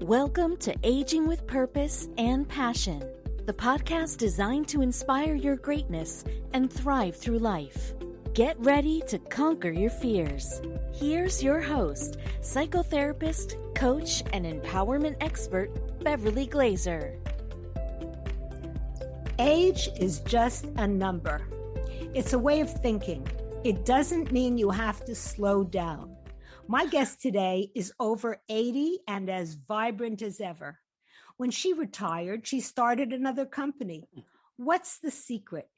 Welcome to Aging with Purpose and Passion, the podcast designed to inspire your greatness and thrive through life. Get ready to conquer your fears. Here's your host, psychotherapist, coach, and empowerment expert, Beverley Glazer. Age is just a number. It's a way of thinking. It doesn't mean you have to slow down. My guest today is over 80 and as vibrant as ever. When she retired, she started another company. What's the secret?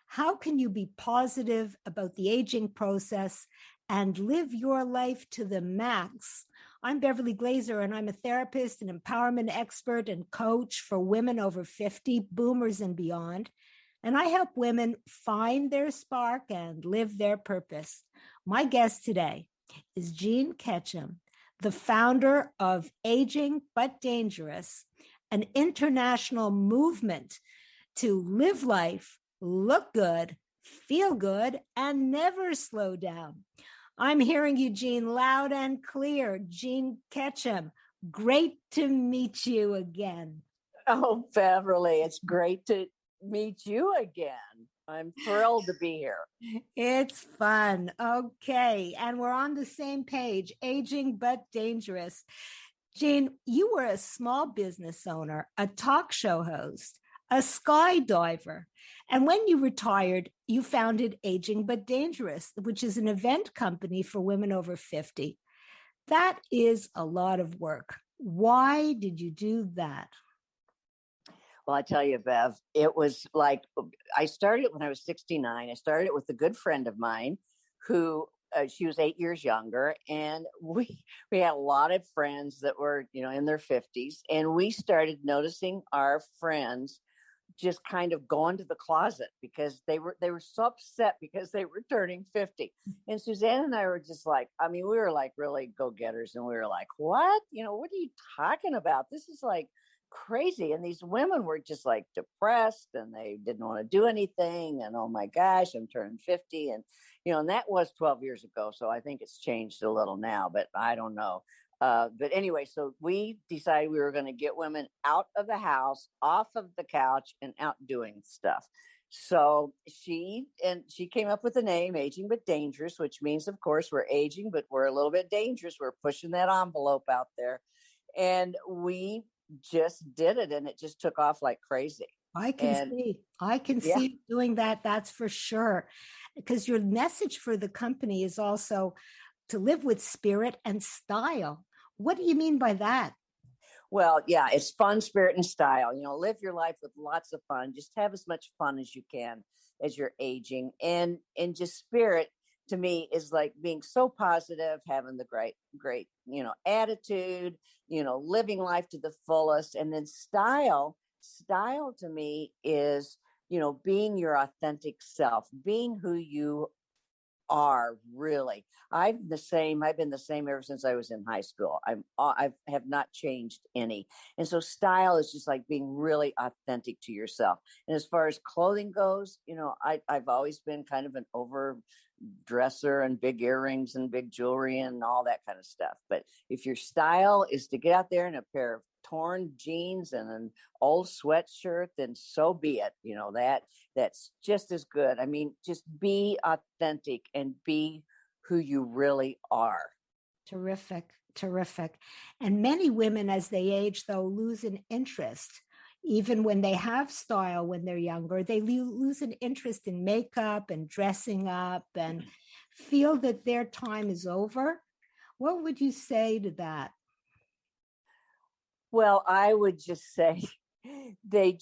How can you be positive about the aging process and live your life to the max? I'm Beverley Glazer, and I'm a therapist, an empowerment expert, and coach for women over 50, boomers and beyond. And I help women find their spark and live their purpose. My guest today is Jean Ketchum, the founder of Aging But Dangerous, an international movement to live life, look good, feel good, and never slow down. I'm hearing you, Jean, loud and clear. Jean Ketchum, great to meet you again. Oh, Beverly, it's great to meet you again. I'm thrilled to be here. It's fun. Okay. And we're on the same page, Aging But Dangerous. Jean, you were a small business owner, a talk show host, a skydiver. And when you retired, you founded Aging But Dangerous, which is an event company for women over 50. That is a lot of work. Why did you do that? Well, I tell you, Bev, it was like, I started when I was 69. I started with a good friend of mine who, she was 8 years younger. And we had a lot of friends that were, in their 50s. And we started noticing our friends just kind of going to the closet because they were so upset because they were turning 50. And Suzanne and I were just like, we were like really go-getters. And we were like, what? What are you talking about? This is like crazy. And these women were just like depressed and they didn't want to do anything. And oh my gosh, I'm turning 50. And, and that was 12 years ago. So I think it's changed a little now, but I don't know. But anyway, so we decided we were going to get women out of the house, off of the couch, and out doing stuff. So she came up with the name Aging But Dangerous, which means, of course, we're aging, but we're a little bit dangerous. We're pushing that envelope out there. And we just did it, and it just took off like crazy. I can see doing that. That's for sure. Because your message for the company is also to live with spirit and style. What do you mean by that? Well, yeah, it's fun, spirit, and style. Live your life with lots of fun. Just have as much fun as you can as you're aging. And just spirit, to me, is like being so positive, having the great, attitude, living life to the fullest. And then style to me is, being your authentic self, being who you are really. I've been the same ever since I was in high school. I have not changed any. And so style is just like being really authentic to yourself. And as far as clothing goes, I've always been kind of an over dresser and big earrings and big jewelry and all that kind of stuff. But if your style is to get out there in a pair of torn jeans and an old sweatshirt, then so be it. That's just as good. Just be authentic and be who you really are. Terrific. And many women, as they age, though, lose an interest. Even when they have style when they're younger, they lose an interest in makeup and dressing up and feel that their time is over. What would you say to that? Well, I would just say I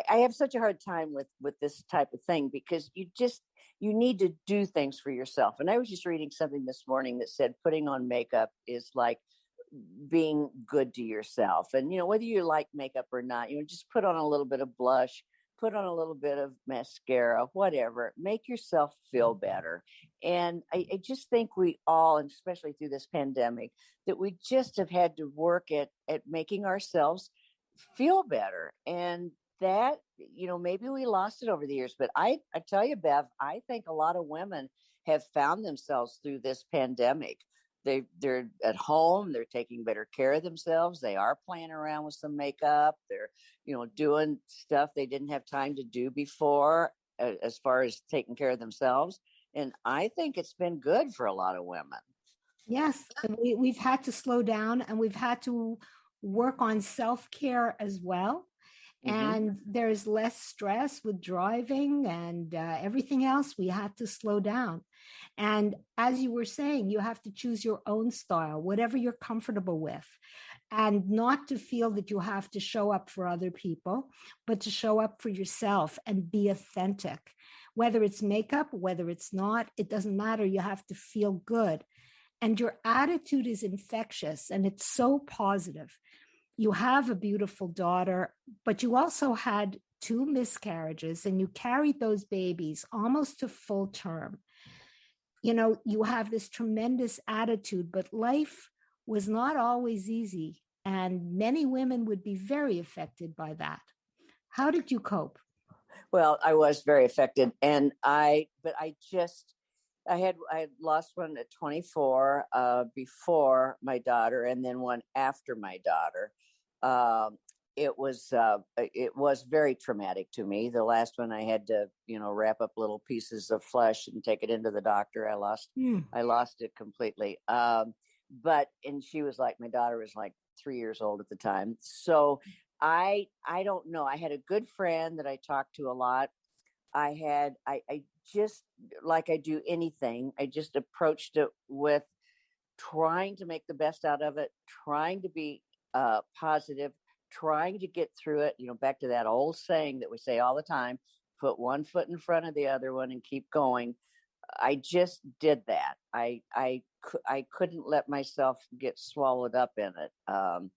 have such a hard time with this type of thing because you need to do things for yourself. And I was just reading something this morning that said putting on makeup is like being good to yourself. And, whether you like makeup or not, just put on a little bit of blush, put on a little bit of mascara, whatever, make yourself feel better. And I just think we all, and especially through this pandemic, that we just have had to work at making ourselves feel better. And that, maybe we lost it over the years, but I tell you, Bev, I think a lot of women have found themselves through this pandemic they're at home. They're taking better care of themselves. They are playing around with some makeup. They're, doing stuff they didn't have time to do before, as far as taking care of themselves. And I think it's been good for a lot of women. Yes, we've had to slow down, and we've had to work on self-care as well. And there's less stress with driving and everything else. We had to slow down. And as you were saying, you have to choose your own style, whatever you're comfortable with, and not to feel that you have to show up for other people, but to show up for yourself and be authentic. Whether it's makeup, whether it's not, it doesn't matter. You have to feel good. And your attitude is infectious, and it's so positive. You have a beautiful daughter, but you also had 2 miscarriages, and you carried those babies almost to full term. You have this tremendous attitude, but life was not always easy. And many women would be very affected by that. How did you cope? Well, I was very affected. And I had lost one at 24 before my daughter, and then one after my daughter. It was very traumatic to me. The last one, I had to, wrap up little pieces of flesh and take it into the doctor. I lost it completely. And she was my daughter was 3 years old at the time. So I don't know. I had a good friend that I talked to a lot. I just, like I do anything, I just approached it with trying to make the best out of it, trying to be positive, trying to get through it. Back to that old saying that we say all the time, put one foot in front of the other one and keep going. I just did that. I couldn't let myself get swallowed up in it. And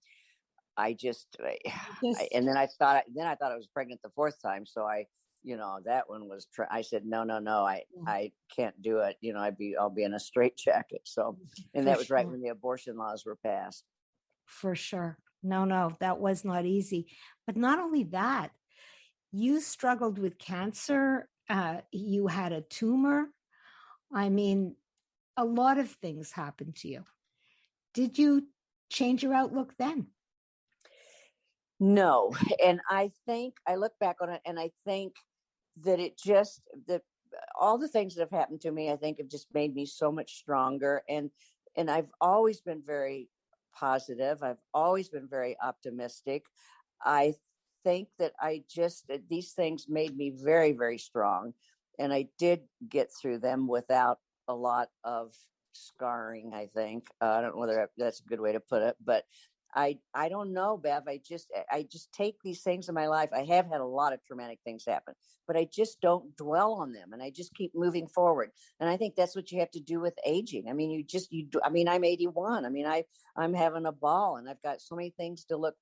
then I thought I was pregnant the 4th time. So that one was, I said, no, I can't do it. I'll be in a straitjacket. So, and that was right when the abortion laws were passed. For sure. No, that was not easy. But not only that, you struggled with cancer. You had a tumor. I mean, a lot of things happened to you. Did you change your outlook then? No. And I think I look back on it, and I think that all the things that have happened to me, I think have just made me so much stronger. And I've always been very positive. I've always been very optimistic. I think that these things made me very, very strong. And I did get through them without a lot of scarring, I think. I don't know whether that's a good way to put it, but I don't know, Bev. I just take these things in my life. I have had a lot of traumatic things happen, but I just don't dwell on them, and I just keep moving forward. And I think that's what you have to do with aging. I mean, I'm 81. I mean, I'm having a ball, and I've got so many things to look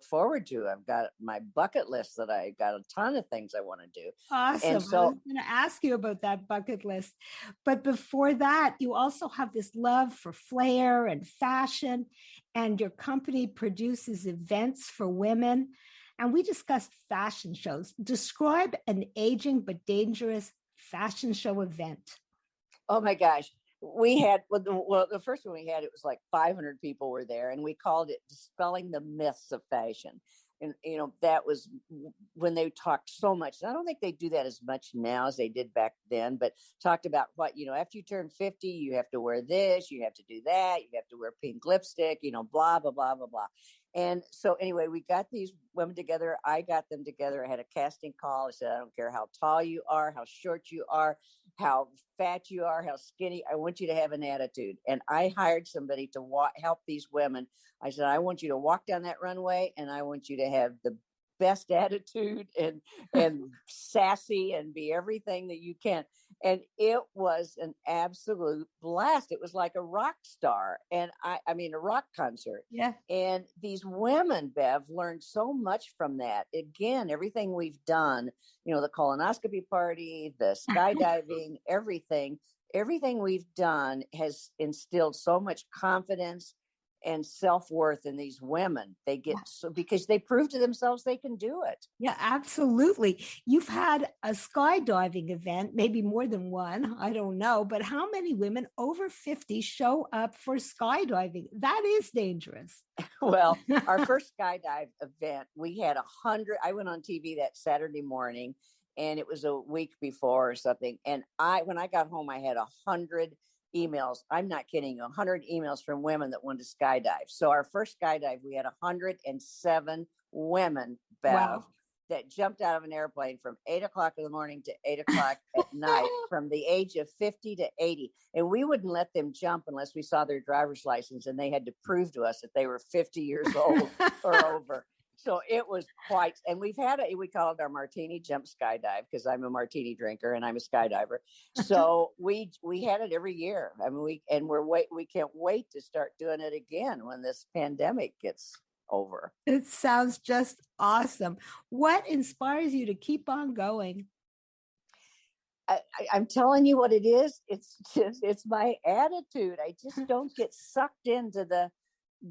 forward to. I've got my bucket list that I got a ton of things I want to do. Awesome. And so I was going to ask you about that bucket list. But before that, you also have this love for flair and fashion, and your company produces events for women. And we discussed fashion shows. Describe an aging but dangerous fashion show event. Oh my gosh. We had, the first one we had, it was 500 people were there, and we called it Dispelling the Myths of Fashion. And, that was when they talked so much. And I don't think they do that as much now as they did back then, but talked about what, after you turn 50, you have to wear this, you have to do that, you have to wear pink lipstick, blah, blah, blah, blah, blah. And so anyway, we got these women together. I got them together. I had a casting call. I said, I don't care how tall you are, how short you are, how fat you are, how skinny. I want you to have an attitude. And I hired somebody to help these women. I said, I want you to walk down that runway, and I want you to have the best attitude and sassy and be everything that you can. And it was an absolute blast. It was like a rock star. And I mean, a rock concert. Yeah. And these women, Bev, learned so much from that. Again, everything we've done, the colonoscopy party, the skydiving, everything we've done has instilled so much confidence and self-worth in these women. They get so, because they prove to themselves they can do it. Yeah, absolutely. You've had a skydiving event, maybe more than one, I don't know, but how many women over 50 show up for skydiving? That is dangerous. Well, our first skydive event, we had 100. I went on TV that Saturday morning, and it was a week before or something. And when I got home, I had 100 emails. I'm not kidding you, 100 emails from women that wanted to skydive. So our first skydive, we had 107 women, Bev, Wow. that jumped out of an airplane from 8 o'clock in the morning to 8 o'clock at night, from the age of 50 to 80. And we wouldn't let them jump unless we saw their driver's license, and they had to prove to us that they were 50 years old or over. So it was quite, and we call it our martini jump skydive, because I'm a martini drinker and I'm a skydiver. So we had it every year. I mean, we can't wait to start doing it again when this pandemic gets over. It sounds just awesome. What inspires you to keep on going? I'm telling you what it is. It's my attitude. I just don't get sucked into the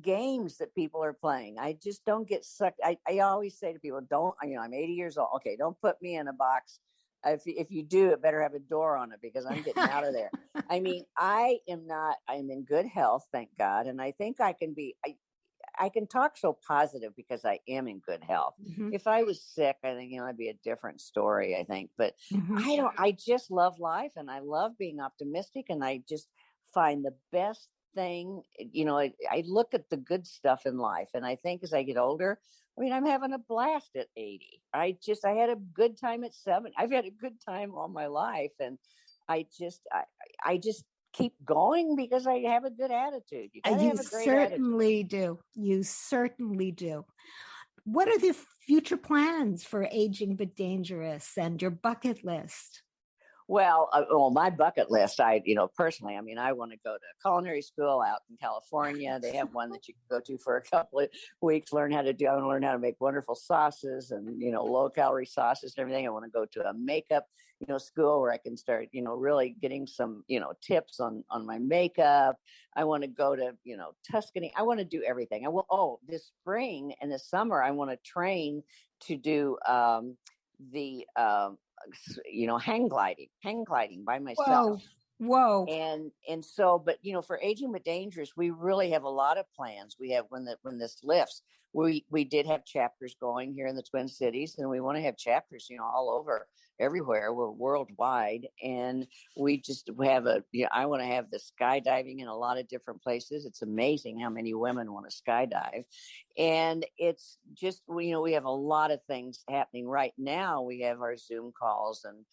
games that people are playing. I just don't get sucked. I always say to people, I'm 80 years old. Okay, don't put me in a box. If you do, it better have a door on it, because I'm getting out of there. I mean, I'm in good health, thank God. And I think I can talk so positive because I am in good health. Mm-hmm. If I was sick, I think, it'd be a different story, I think. But I just love life, and I love being optimistic, and I just find the best thing. I look at the good stuff in life, and I think as I get older, I'm having a blast at 80. I had a good time at 70. I've had a good time all my life, and I just keep going because I have a good attitude. You gotta have a great certainly attitude. do. You certainly do. What are the future plans for Aging but Dangerous and your bucket list? Well, my bucket list, personally, I want to go to culinary school out in California. They have one that you can go to for a couple of weeks, I want to learn how to make wonderful sauces and, low calorie sauces and everything. I want to go to a makeup, school where I can start, really getting some, tips on my makeup. I want to go to, Tuscany. I want to do everything. This spring and this summer, I want to train to do hang gliding by myself. Whoa. And so, but for Aging but Dangerous, we really have a lot of plans. We have, when this lifts, we did have chapters going here in the Twin Cities, and we want to have chapters, all over, everywhere. We're worldwide, and we have I want to have the skydiving in a lot of different places. It's amazing how many women want to skydive, and it's just, we have a lot of things happening right now. We have our Zoom calls, and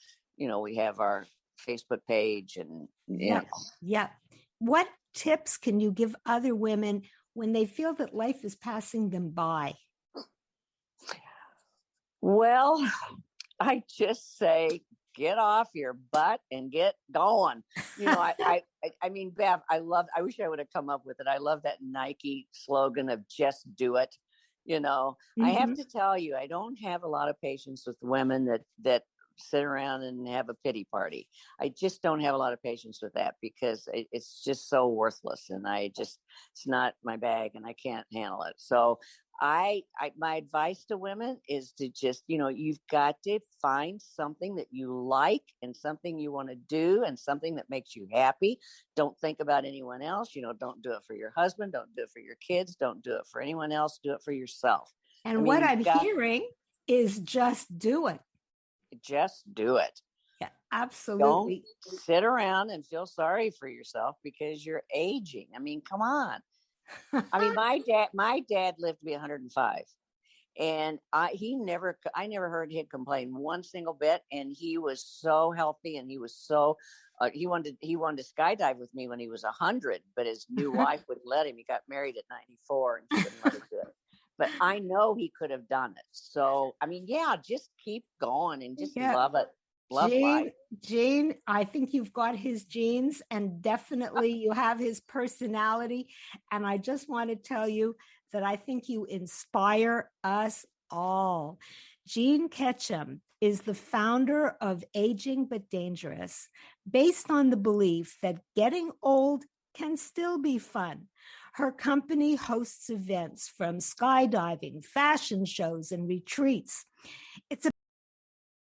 we have our Facebook page, and yeah. What tips can you give other women when they feel that life is passing them by? Well, I just say, get off your butt and get going. Bev, I wish I would have come up with it. I love that Nike slogan of just do it. I have to tell you, I don't have a lot of patience with women that sit around and have a pity party. I just don't have a lot of patience with that, because it's just so worthless, and it's not my bag, and I can't handle it. So my advice to women is to just, you've got to find something that you like, and something you want to do, and something that makes you happy. Don't think about anyone else. Don't do it for your husband. Don't do it for your kids. Don't do it for anyone else. Do it for yourself. And what I'm hearing is just do it. Just do it. Yeah, absolutely. Don't sit around and feel sorry for yourself because you're aging. Come on. My dad lived to be 105, and I never heard him complain one single bit. And he was so healthy, and he was so, he wanted to skydive with me when he was 100, but his new wife wouldn't let him. He got married at 94, and she wouldn't let him do it. But I know he could have done it. So, just keep going and just love it. Love life. Jean, I think you've got his genes, and definitely you have his personality. And I just want to tell you that I think you inspire us all. Jean Ketchum is the founder of Aging but Dangerous, based on the belief that getting old can still be fun. Her company hosts events from skydiving, fashion shows, and retreats. It's